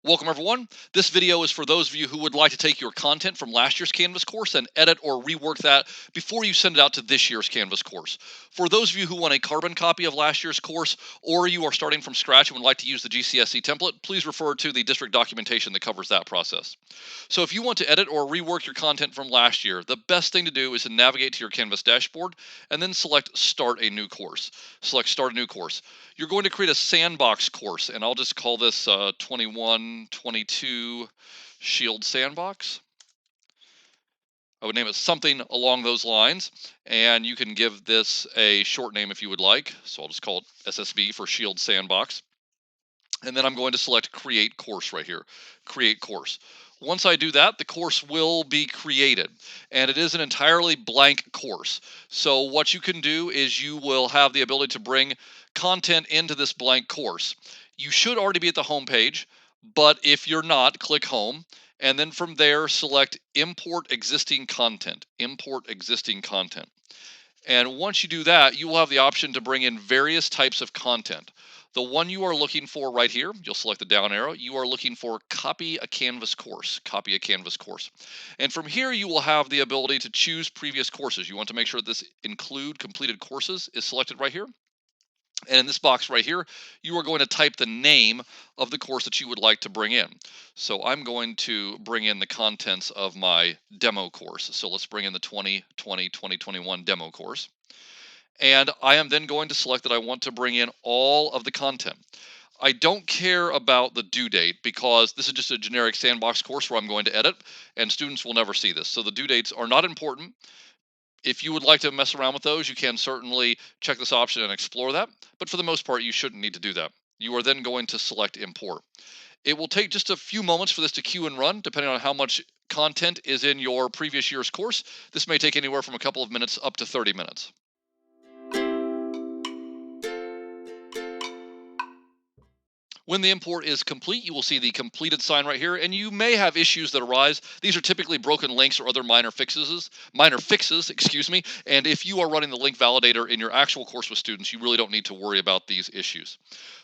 Welcome everyone. This video is for those of you who would like to take your content from last year's Canvas course and edit or rework that before you send it out to this year's Canvas course. For those of you who want a carbon copy of last year's course, or you are starting from scratch and would like to use the GCSE template, please refer to the district documentation that covers that process. So if you want to edit or rework your content from last year, the best thing to do is to navigate to your Canvas dashboard and then select Start a New Course. Select Start a New Course. You're going to create a sandbox course, and I'll just call this 21-22 Shield Sandbox. I would name it something along those lines, and you can give this a short name if you would like. So I'll just call it SSB for Shield Sandbox. And then I'm going to select Create Course right here. Create Course. Once I do that, the course will be created, and it is an entirely blank course. So what you can do is you will have the ability to bring content into this blank course. You should already be at the home page, but if you're not, click Home, and then from there, select Import Existing Content. Import Existing Content. And once you do that, you will have the option to bring in various types of content. The one you are looking for right here, you'll select the down arrow. You are looking for copy a Canvas course, copy a Canvas course. And from here, you will have the ability to choose previous courses. You want to make sure that this include completed courses is selected right here. And in this box right here, you are going to type the name of the course that you would like to bring in. So I'm going to bring in the contents of my demo course. So let's bring in the 2020-2021 demo course. And I am then going to select that I want to bring in all of the content. I don't care about the due date because this is just a generic sandbox course where I'm going to edit, and students will never see this. So the due dates are not important. If you would like to mess around with those, you can certainly check this option and explore that. But for the most part, you shouldn't need to do that. You are then going to select Import. It will take just a few moments for this to queue and run, depending on how much content is in your previous year's course. This may take anywhere from a couple of minutes up to 30 minutes. When the import is complete, you will see the completed sign right here, and you may have issues that arise. These are typically broken links or other minor fixes, excuse me. And if you are running the link validator in your actual course with students, you really don't need to worry about these issues.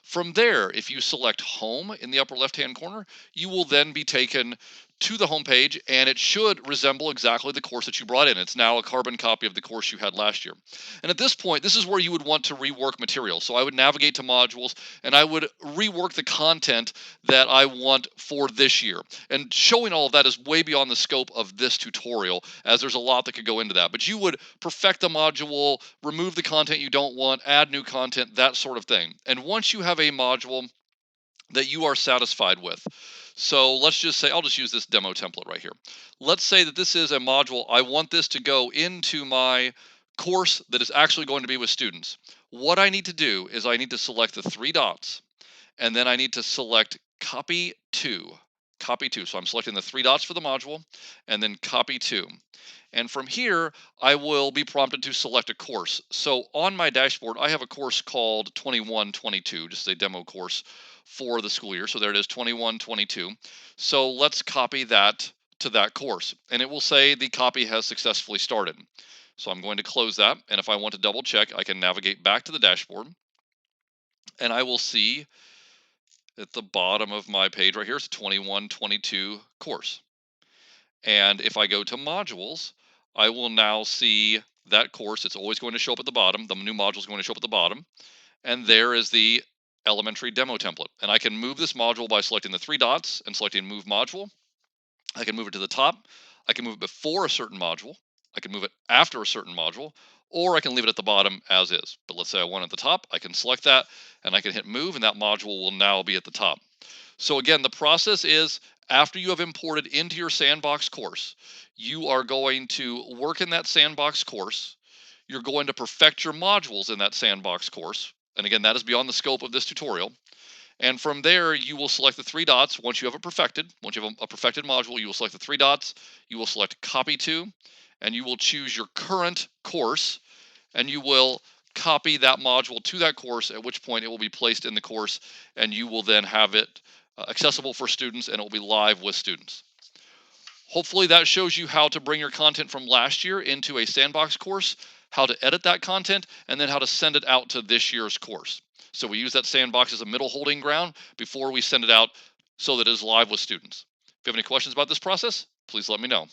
From there, if you select Home in the upper left-hand corner, you will then be taken to the home page, and it should resemble exactly the course that you brought in. It's now a carbon copy of the course you had last year. And at this point, this is where you would want to rework material. So I would navigate to modules, and I would rework the content that I want for this year. And showing all of that is way beyond the scope of this tutorial, as there's a lot that could go into that. But you would perfect the module, remove the content you don't want, add new content, that sort of thing. And once you have a module that you are satisfied with. So let's just say, I'll just use this demo template right here. Let's say that this is a module. I want this to go into my course that is actually going to be with students. What I need to do is I need to select the three dots, and then I need to select copy to. Copy to. So I'm selecting the three dots for the module, and then copy to. And from here, I will be prompted to select a course. So on my dashboard, I have a course called 21-22, just a demo course for the school year. So there it is, 21-22. So let's copy that to that course. And it will say the copy has successfully started. So I'm going to close that. And if I want to double check, I can navigate back to the dashboard. And I will see at the bottom of my page right here, it's a 21-22 course. And if I go to modules, I will now see that course. It's always going to show up at the bottom. The new module is going to show up at the bottom. And there is the elementary demo template. And I can move this module by selecting the three dots and selecting Move Module. I can move it to the top. I can move it before a certain module. I can move it after a certain module, or I can leave it at the bottom as is. But let's say I want it at the top. I can select that, and I can hit Move, and that module will now be at the top. So again, the process is after you have imported into your sandbox course, you are going to work in that sandbox course. You're going to perfect your modules in that sandbox course. And again, that is beyond the scope of this tutorial. And from there, you will select the three dots. Once you have it perfected, once you have a perfected module, you will select the three dots. You will select copy to, and you will choose your current course, and you will copy that module to that course, at which point it will be placed in the course, and you will then have it accessible for students, and it will be live with students. Hopefully that shows you how to bring your content from last year into a sandbox course, how to edit that content, and then how to send it out to this year's course. So we use that sandbox as a middle holding ground before we send it out so that it is live with students. If you have any questions about this process, please let me know.